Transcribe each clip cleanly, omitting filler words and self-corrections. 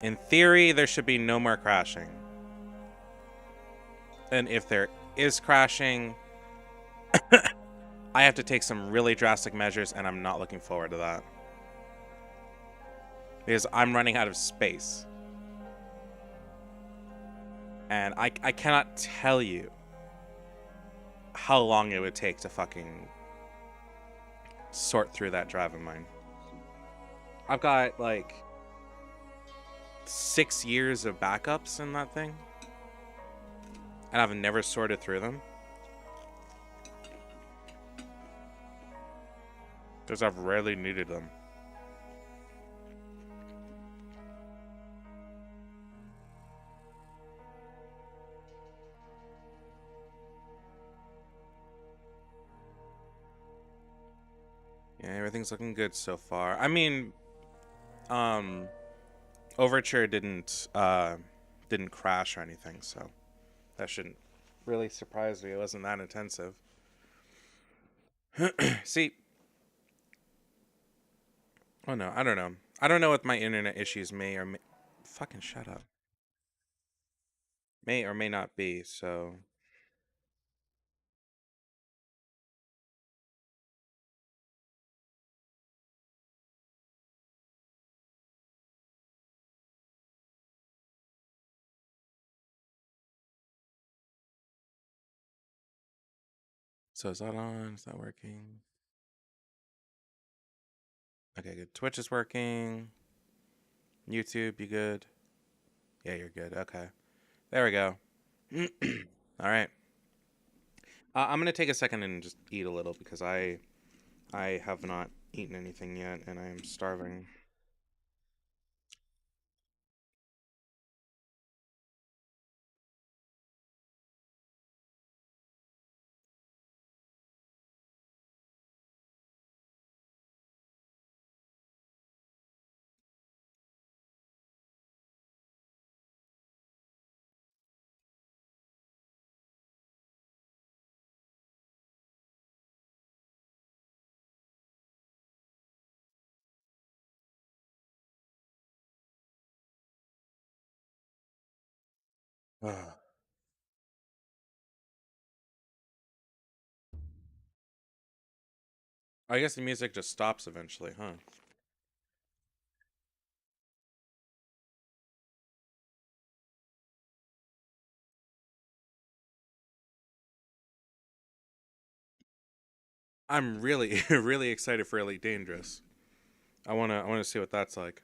In theory, there should be no more crashing. And if there is crashing, I have to take some really drastic measures, and I'm not looking forward to that. Because I'm running out of space. And I cannot tell you how long it would take to fucking sort through that drive of mine. I've got like 6 years of backups in that thing, and I've never sorted through them because I've rarely needed them. Yeah, everything's looking good so far. I mean, Overture didn't crash or anything, so that shouldn't really surprise me. It wasn't that intensive. See, oh no, I don't know. I don't know what my internet issues fucking shut up. May or may not be. So is that on? Is that working? Okay, good. Twitch is working. YouTube, you good? Yeah, you're good. Okay. There we go. All right. I'm gonna take a second and just eat a little because I have not eaten anything yet and I am starving. I guess the music just stops eventually, huh? I'm really really excited for Elite Dangerous. I wanna see what that's like.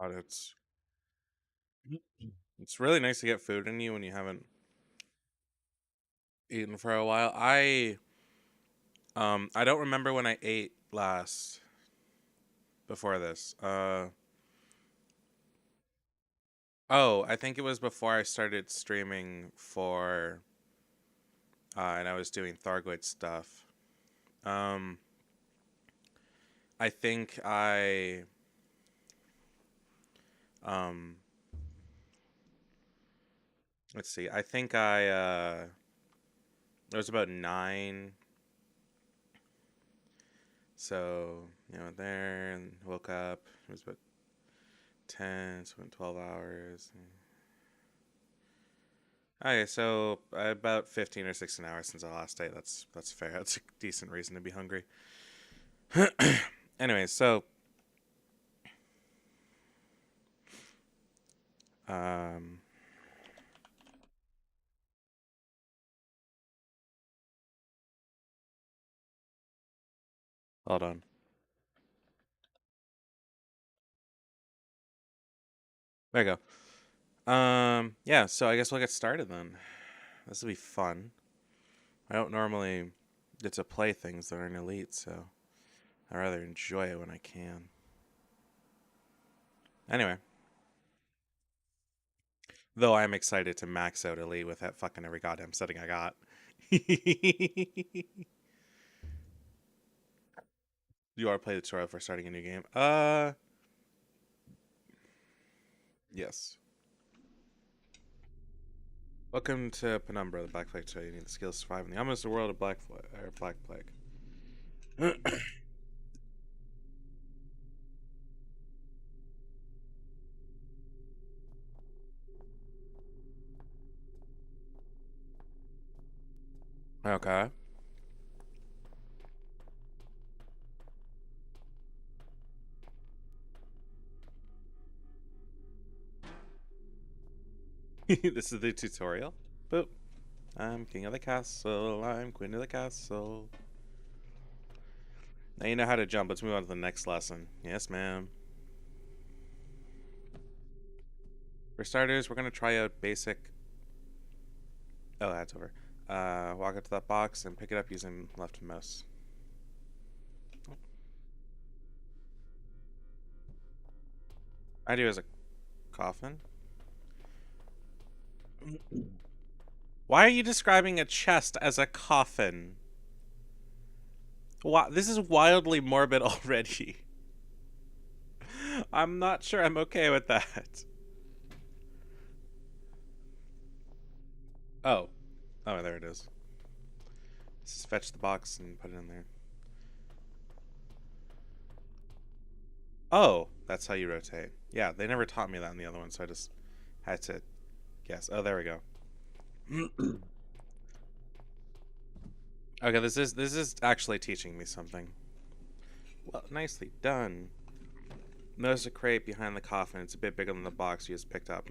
God, it's really nice to get food in you when you haven't eaten for a while. I don't remember when I ate last before this. Oh, I think it was before I started streaming for and I was doing Thargoid stuff. Um, I think um, let's see. I think it was about 9. So, there and woke up. It was about 10, so 12 hours. Okay, so about 15 or 16 hours since I last ate. That's fair. That's a decent reason to be hungry. Anyway, so um hold on. There you go. Yeah, so I guess we'll get started then. This will be fun. I don't normally get to play things that are in Elite, so I rather enjoy it when I can. Anyway, though I'm excited to max out Elite with that fucking every goddamn setting I got. You want to play the tutorial for starting a new game? Yes. Welcome to Penumbra, the Black Plague tutorial. You need the skills to survive in the ominous world of Black Plague. Okay. This is the tutorial. Boop. I'm king of the castle. I'm queen of the castle. Now you know how to jump. Let's move on to the next lesson. Yes, ma'am. For starters, we're going to try out basic... Oh, that's over. Walk up to that box and pick it up using left mouse. I do as a coffin. Why are you describing a chest as a coffin? Wow, this is wildly morbid already. I'm not sure I'm okay with that. Oh. Oh, there it is. Just fetch the box and put it in there. Oh, that's how you rotate. Yeah, they never taught me that in the other one, so I just had to guess. Oh, there we go. Okay, this is actually teaching me something. Well, nicely done. Notice a crate behind the coffin. It's a bit bigger than the box you just picked up,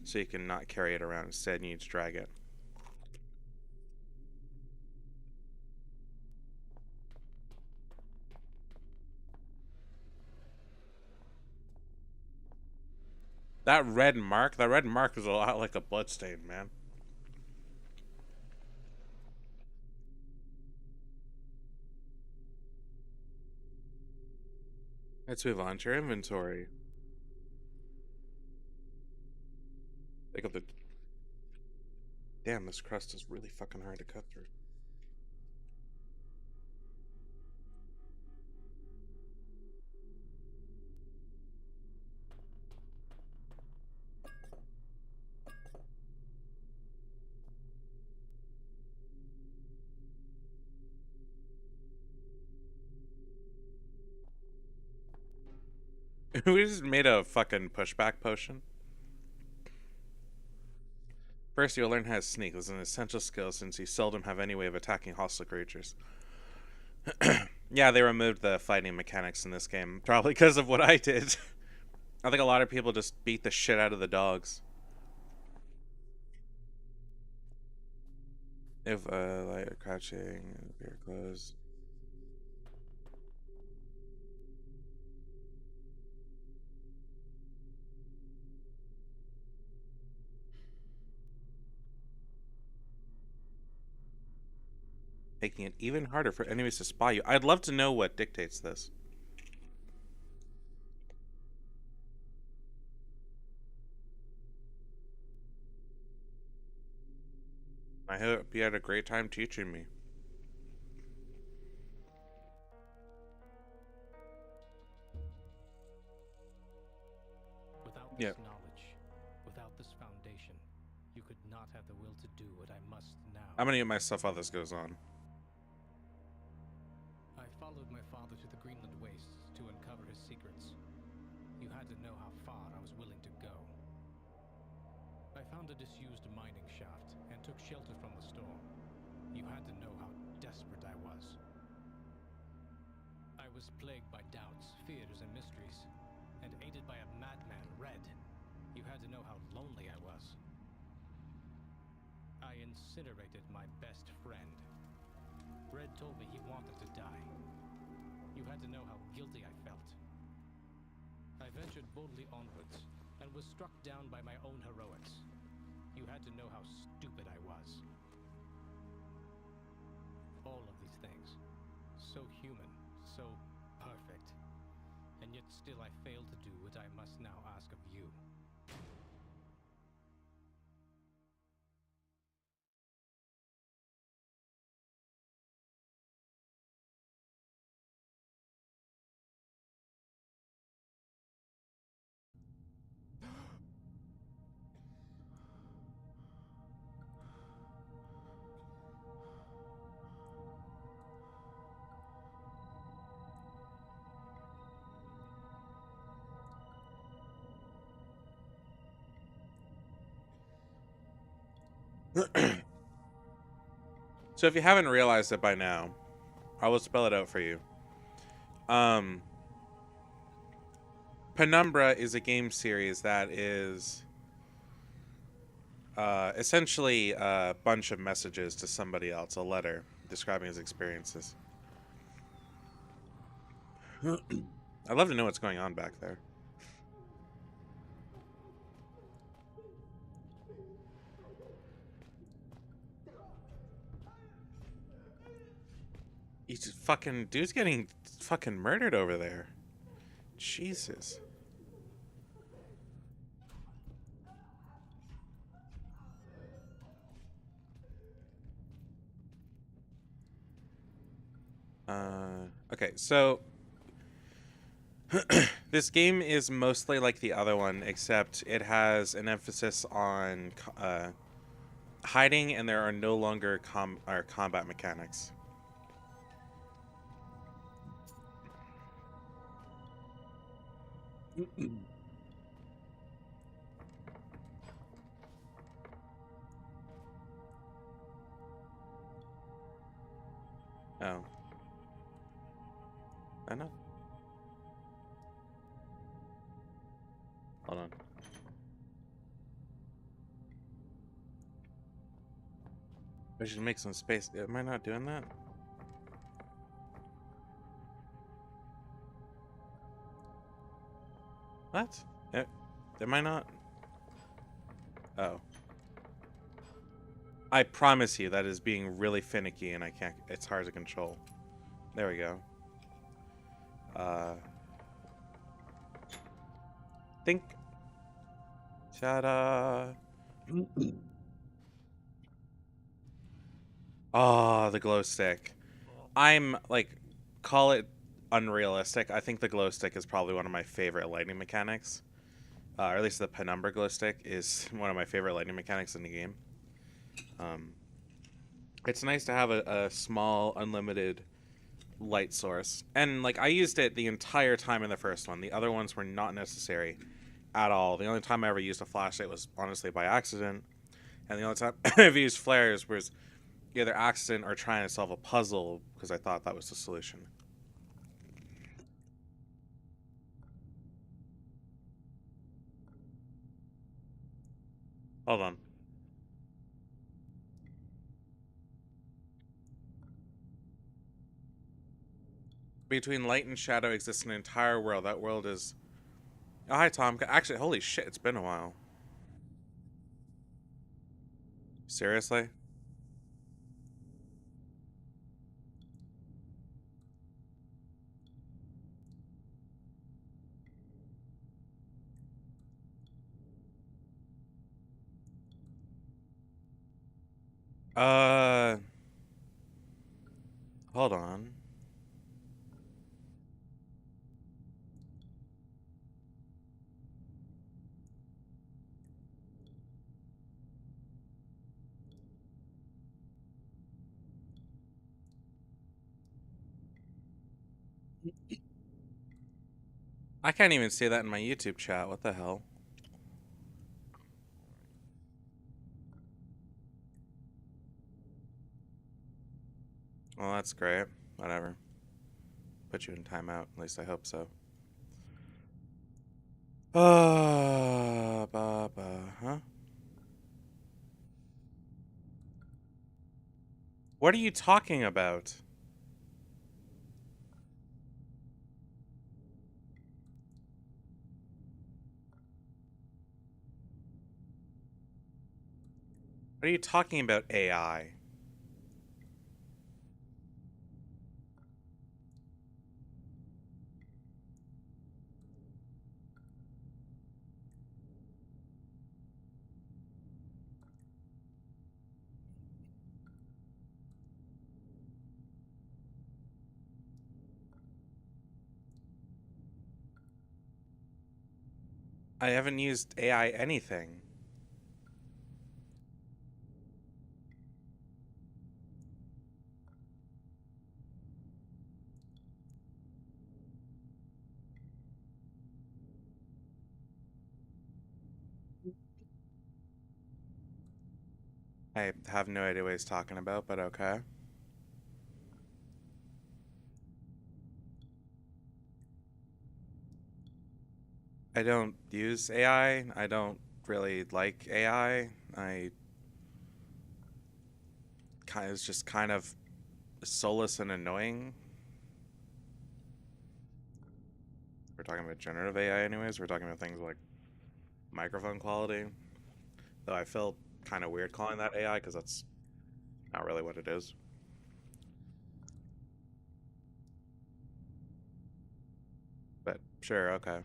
so you can not carry it around. Instead, you need to drag it. That red mark is a lot like a bloodstain, man. Let's move on to your inventory. Pick up the... Damn, this crust is really fucking hard to cut through. We just made a fucking pushback potion. First, you'll learn how to sneak. This is an essential skill since you seldom have any way of attacking hostile creatures. Yeah, they removed the fighting mechanics in this game, probably because of what I did. I think a lot of people just beat the shit out of the dogs. If like crouching, beer closed. Making it even harder for enemies to spot you. I'd love to know what dictates this. I hope you had a great time teaching me. Without this knowledge, without this foundation, you could not have the will to do what I must now. I'm gonna get my stuff while this goes on. I followed my father to the Greenland wastes to uncover his secrets. You had to know how far I was willing to go. I found a disused mining shaft and took shelter from the storm. You had to know how desperate I was. I was plagued by doubts, fears, and mysteries, and aided by a madman, Red. You had to know how lonely I was. I incinerated my best friend. Red told me he wanted to die. You had to know how guilty I felt. I ventured boldly onwards, and was struck down by my own heroics. You had to know how stupid I was. All of these things. So human, so perfect. And yet still I failed to do what I must now ask of you. So if you haven't realized it by now, I will spell it out for you. Penumbra is a game series that is essentially a bunch of messages to somebody else, a letter describing his experiences. I'd love to know what's going on back there. He's just fucking... Dude's getting fucking murdered over there. Jesus. Okay, so... this game is mostly like the other one, except it has an emphasis on hiding, and there are no longer combat mechanics. Oh. I know. Hold on. I should make some space. Am I not doing that? What? Am I not? Oh. I promise you that is being really finicky and I can't... It's hard to control. There we go. Think. Ta-da. Oh, the glow stick. I'm like, call it unrealistic. I think the glow stick is probably one of my favorite lightning mechanics. Or at least the Penumbra glow stick is one of my favorite lightning mechanics in the game. It's nice to have a small, unlimited light source. And like, I used it the entire time in the first one. The other ones were not necessary at all. The only time I ever used a flashlight was honestly by accident. And the only time I've used flares was either accident or trying to solve a puzzle because I thought that was the solution. Hold on. Between light and shadow exists an entire world. That world is... Oh, hi, Tom. Actually, holy shit, it's been a while. Seriously? Uh... Hold on. I can't even see that in my YouTube chat. What the hell? Well, that's great. Whatever. Put you in timeout. At least I hope so. Huh? What are you talking about? What are you talking about, AI? I haven't used AI anything. I have no idea what he's talking about, but okay. I don't use AI. I don't really like AI. I kind of it's just kind of soulless and annoying. We're talking about generative AI anyways. We're talking about things like microphone quality. Though I feel kind of weird calling that AI because that's not really what it is. But sure, okay.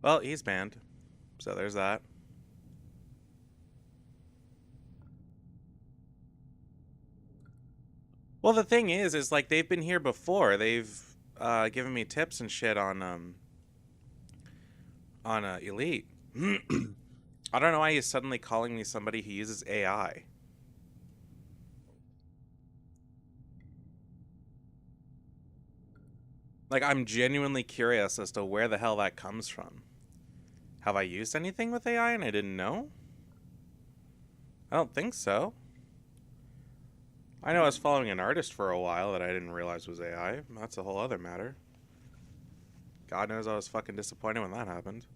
Well, he's banned. So there's that. Well, the thing is like they've been here before. They've given me tips and shit on Elite. I don't know why he's suddenly calling me somebody who uses AI. Like, I'm genuinely curious as to where the hell that comes from. Have I used anything with AI and I didn't know? I don't think so. I know I was following an artist for a while that I didn't realize was AI. That's a whole other matter. God knows I was fucking disappointed when that happened.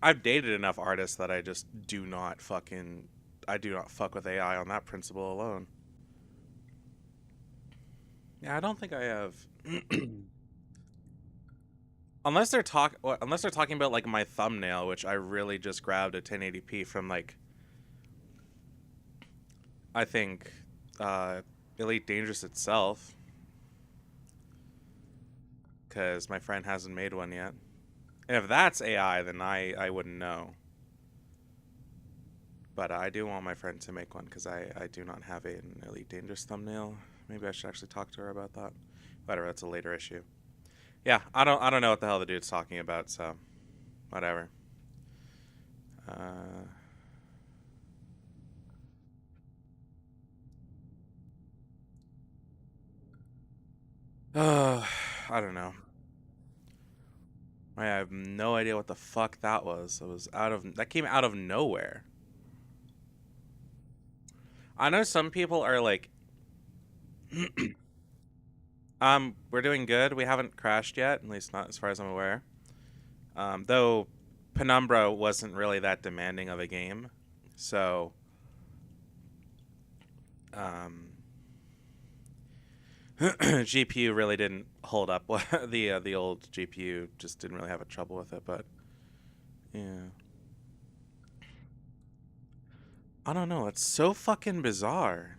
I've dated enough artists that I just do not fucking. I do not fuck with AI on that principle alone. Yeah, I don't think I have. Unless they're talking about like my thumbnail, which I really just grabbed a 1080p from like I think uh, Elite Dangerous itself, because my friend hasn't made one yet. And if that's AI, then I wouldn't know. But I do want my friend to make one because I do not have an Elite Dangerous thumbnail. Maybe I should actually talk to her about that. Whatever, that's a later issue. Yeah, I don't know what the hell the dude's talking about, so whatever. Uh, I don't know. I have no idea what the fuck that was. It was that came out of nowhere. I know some people are like, we're doing good. We haven't crashed yet, at least not as far as I'm aware. Though Penumbra wasn't really that demanding of a game, so um, GPU really didn't hold up. The old GPU just didn't really have a trouble with it, but yeah, I don't know. It's so fucking bizarre.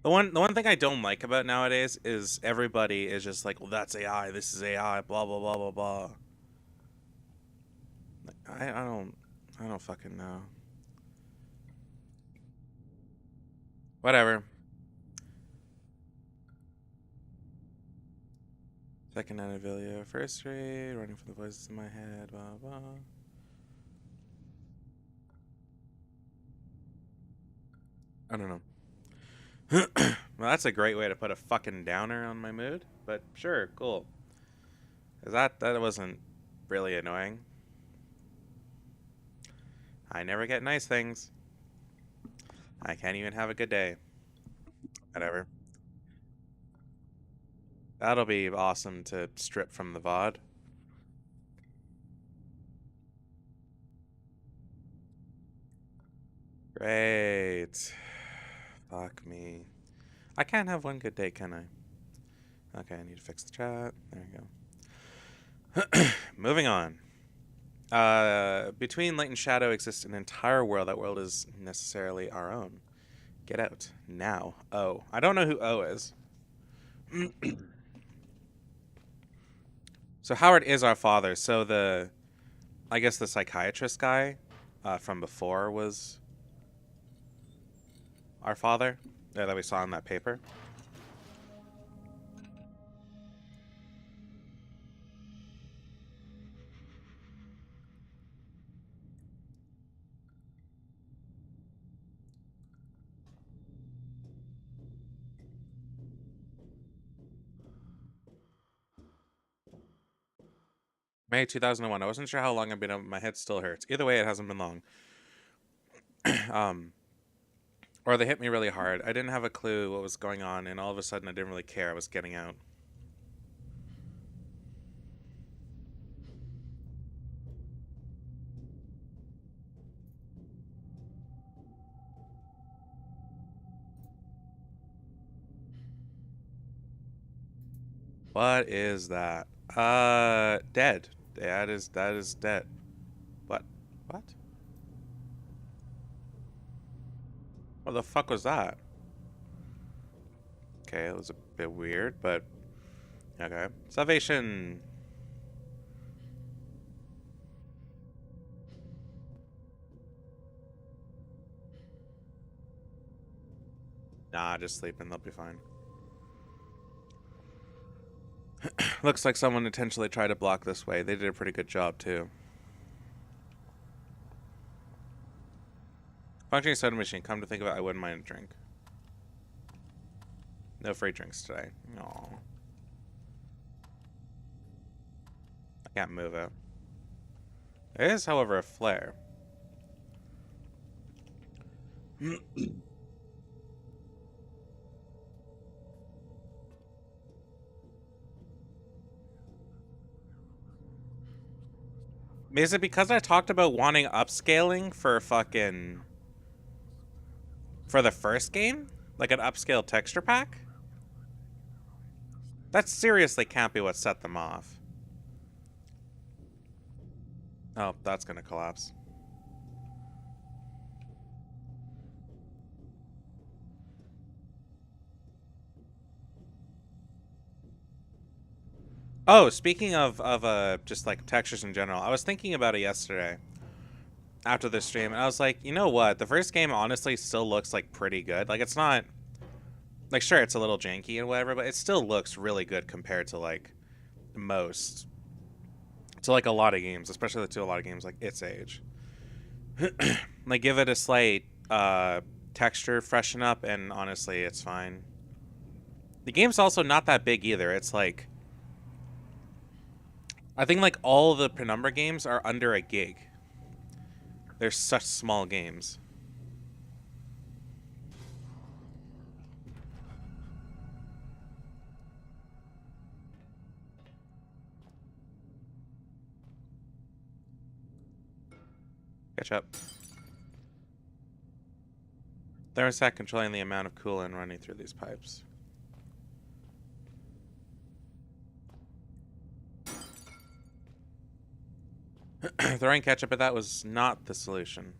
The one thing I don't like about nowadays is everybody is just like, well, that's AI. This is AI. Blah blah blah blah blah. I don't fucking know. Whatever. Second Anavilia first read, running from the voices in my head, blah blah. I don't know. Well, that's a great way to put a fucking downer on my mood, but sure, cool. Cause that wasn't really annoying. I never get nice things. I can't even have a good day. Whatever. That'll be awesome to strip from the VOD. Great. Fuck me. I can't have one good day, can I? Okay, I need to fix the chat. There you go. Moving on. Between Light and Shadow exists an entire world. That world is necessarily our own. Get out. Now. O. I don't know who O is. So Howard is our father. So I guess the psychiatrist guy from before was our father that we saw in that paper. May 2001. I wasn't sure how long I've been up. My head still hurts. Either way, it hasn't been long. Or they hit me really hard. I didn't have a clue what was going on, and all of a sudden I didn't really care. I was getting out. What is that? Dead. That is dead. What? What? What the fuck was that? Okay, it was a bit weird, but okay. Salvation. Nah, just sleeping. They'll be fine. Looks like someone intentionally tried to block this way. They did a pretty good job, too. Functioning soda machine. Come to think of it, I wouldn't mind a drink. No free drinks today. Aw. I can't move it. There is, however, a flare. Is it because I talked about wanting upscaling for fucking... for the first game? Like an upscale texture pack? That seriously can't be what set them off. Oh, that's gonna collapse. Oh, speaking of just like textures in general, I was thinking about it yesterday after the stream, and I was like, you know what? The first game honestly still looks like pretty good. Like it's not like sure it's a little janky and whatever, but it still looks really good compared to like most to like a lot of games, especially to a lot of games like its age. Like give it a slight texture freshen up, and honestly, it's fine. The game's also not that big either. It's like I think like all the Penumbra games are under a gig. They're such small games. Catch up. Thermostat controlling the amount of coolant running through these pipes. Throwing ketchup at that was not the solution.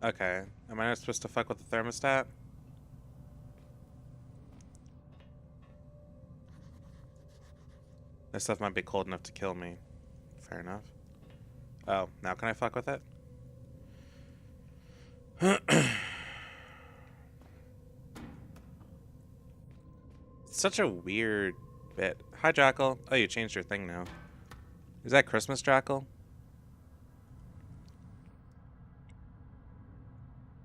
Okay. Am I not supposed to fuck with the thermostat? This stuff might be cold enough to kill me. Fair enough. Oh, now can I fuck with it? Such a weird bit. Hi, Jackal. Oh, you changed your thing now. Is that Christmas, Jackal?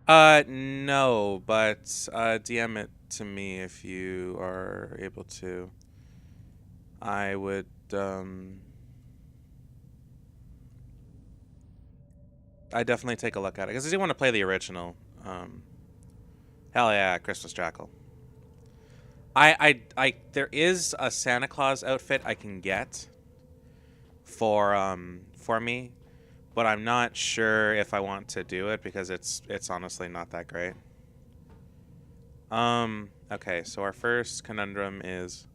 No, but DM it to me if you are able to. I would, I definitely take a look at it, because I do want to play the original. Hell yeah, Christmas Jackal. There is a Santa Claus outfit I can get for me, but I'm not sure if I want to do it because it's honestly not that great. Okay, so our first conundrum is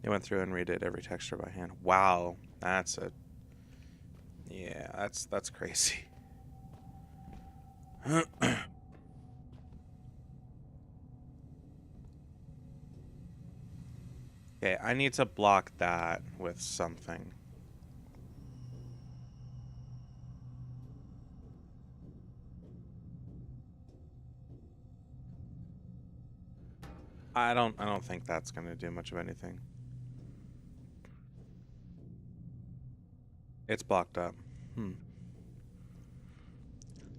they went through and redid every texture by hand. Wow, that's a that's crazy. Okay, I need to block that with something. I don't think that's gonna do much of anything. It's blocked up.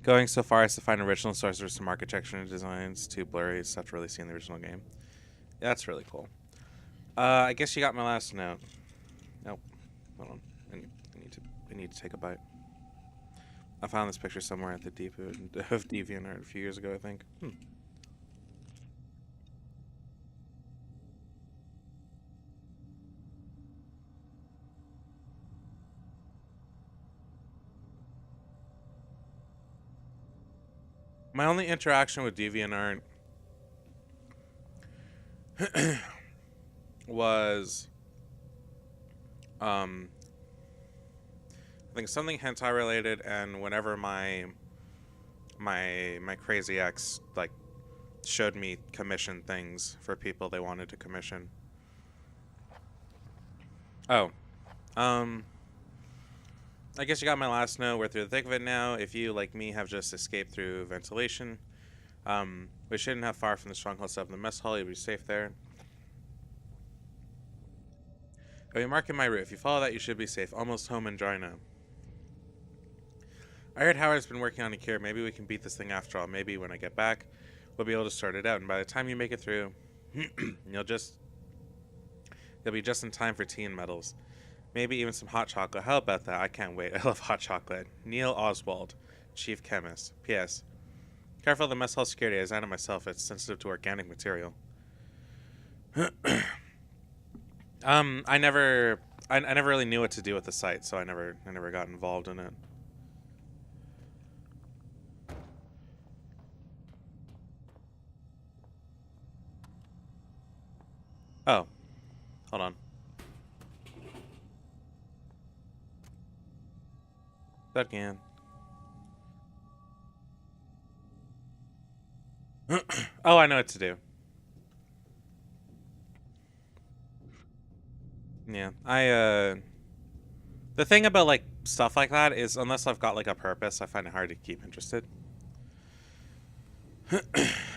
Going so far as to find original sources from architecture and designs too blurry. It's tough to really see in the original game. Yeah, that's really cool. I guess you got my last note. Nope. Hold on. I need to take a bite. I found this picture somewhere at the depot of DeviantArt a few years ago, I think. My only interaction with DeviantArt was I think something hentai related, and whenever my crazy ex like showed me commission things for people they wanted to commission. Oh, I guess you got my last note. We're through the thick of it now. If you, like me, have just escaped through ventilation, we shouldn't have far from the stronghold stuff in the mess hall. You'll be safe there. I'll be marking my route. If you follow that, you should be safe. Almost home and dry now. I heard Howard's been working on a cure. Maybe we can beat this thing after all. Maybe when I get back, we'll be able to sort it out. And by the time you make it through, you'll be just in time for tea and medals. Maybe even some hot chocolate. How about that? I can't wait. I love hot chocolate. Neil Oswald, Chief Chemist. P.S. Careful of the mess hall security. I designed it myself. It's sensitive to organic material. I never really knew what to do with the site, so I never got involved in it. Oh, hold on. That can. Oh, I know what to do. Yeah, the thing about like stuff like that is unless I've got like a purpose, I find it hard to keep interested.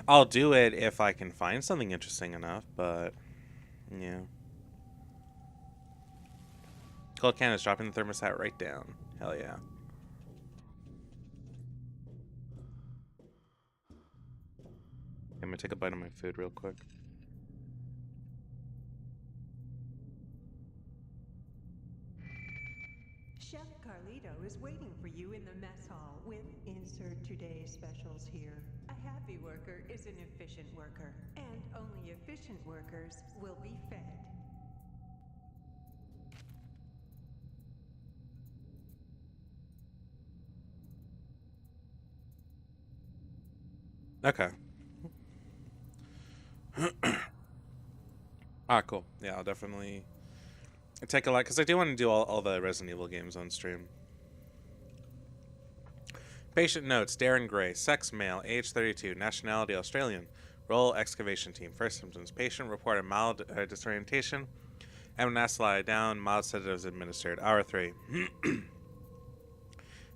I'll do it if I can find something interesting enough, but yeah. Cold can is dropping the thermostat right down. Hell yeah. I'm gonna take a bite of my food real quick. Chef Carlito is waiting for you in the mess hall with insert today's specials here. A happy worker is an efficient worker, and only efficient workers will be fed. Okay. Ah, cool. Yeah, I'll definitely take a lot, because I do want to do all the Resident Evil games on stream. Patient notes: Darren Gray, sex male, age 32, nationality Australian, role excavation team. First symptoms: patient reported mild disorientation, and when asked to lie down, mild sedatives administered. Hour 3.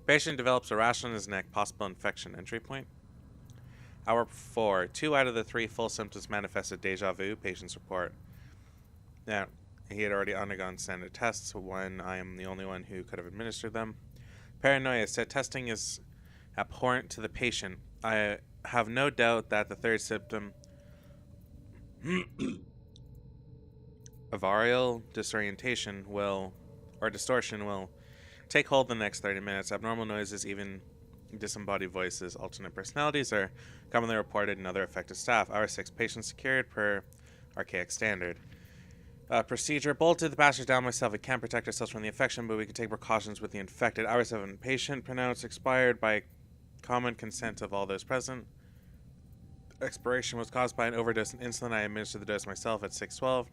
Patient develops a rash on his neck, possible infection. Entry point. Hour 4. 2 out of the 3 full symptoms manifested deja vu. Patient's report. Now, he had already undergone standard tests when I am the only one who could have administered them. Paranoia said testing is abhorrent to the patient. I have no doubt that the third symptom, avarial disorientation, distortion, will take hold in the next 30 minutes. Abnormal noises, even disembodied voices, alternate personalities are commonly reported in other affected staff. Hour 6. Patient secured per archaic standard. Procedure: bolted the bastard down myself. We can't protect ourselves from the infection, but we can take precautions with the infected. Hour 7. Patient pronounced expired by common consent of all those present. Expiration was caused by an overdose in insulin. I administered the dose myself at 6:12.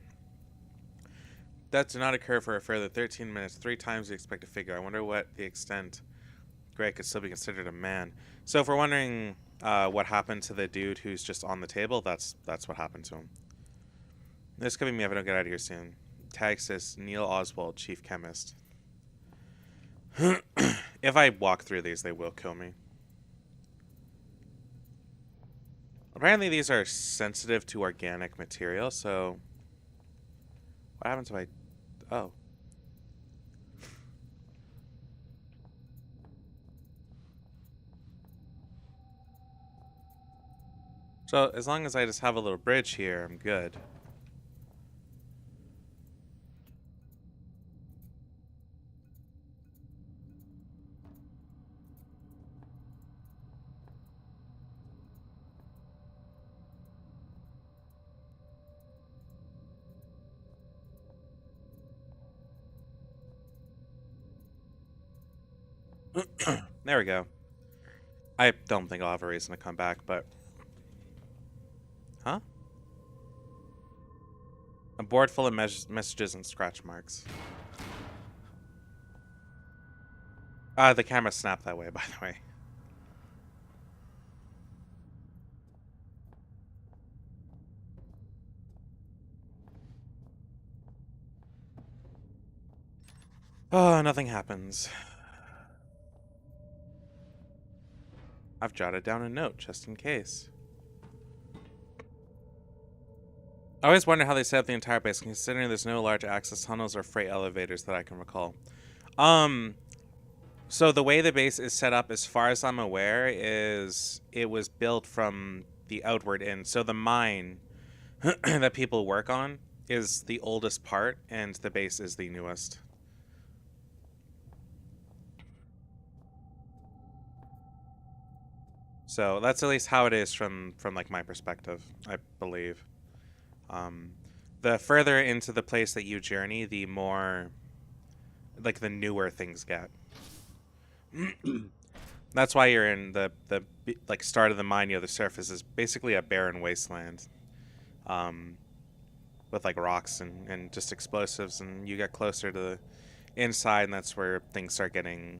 Death did not occur for a further 13 minutes, 3 times the expected figure. I wonder what the extent Gray could still be considered a man. So if we're wondering what happened to the dude who's just on the table, that's what happened to him. This could be me if I don't get out of here soon. Tag says Neil Oswald, Chief Chemist. If I walk through these, they will kill me. Apparently these are sensitive to organic material, so what happens if I... Oh. So as long as I just have a little bridge here, I'm good. There we go. I don't think I'll have a reason to come back, but... Huh? A board full of messages and scratch marks. The camera snapped that way, by the way. Oh, nothing happens. I've jotted down a note just in case. I always wonder how they set up the entire base, considering there's no large access tunnels or freight elevators that I can recall. So the way the base is set up, as far as I'm aware, is it was built from the outward in. So the mine that people work on is the oldest part, and the base is the newest. So that's at least how it is from like my perspective, I believe. The further into the place that you journey, the more like the newer things get. That's why you're in the like start of the mine near the surface is basically a barren wasteland, with like rocks and just explosives, and you get closer to the inside, and that's where things start getting